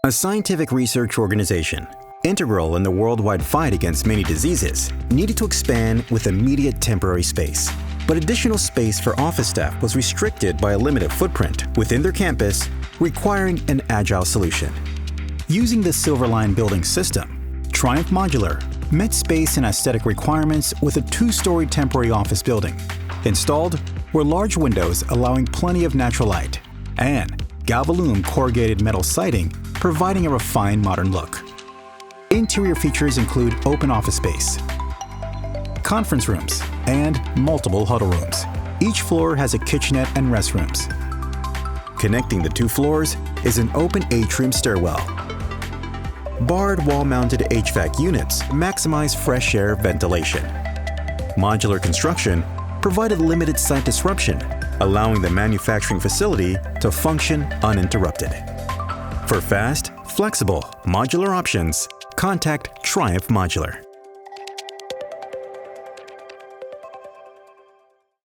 A scientific research organization, integral in the worldwide fight against many diseases, needed to expand with immediate temporary space. But additional space for office staff was restricted by a limited footprint within their campus, requiring an agile solution. Using the Silverline building system, Triumph Modular met space and aesthetic requirements with a 2-story temporary office building. Installed were large windows allowing plenty of natural light, and galvalume corrugated metal siding providing a refined modern look. Interior features include open office space, conference rooms, and multiple huddle rooms. Each floor has a kitchenette and restrooms. Connecting the 2 floors is an open atrium stairwell. Barred wall-mounted HVAC units maximize fresh air ventilation. Modular construction provided limited site disruption, allowing the manufacturing facility to function uninterrupted. For fast, flexible, modular options, contact Triumph Modular.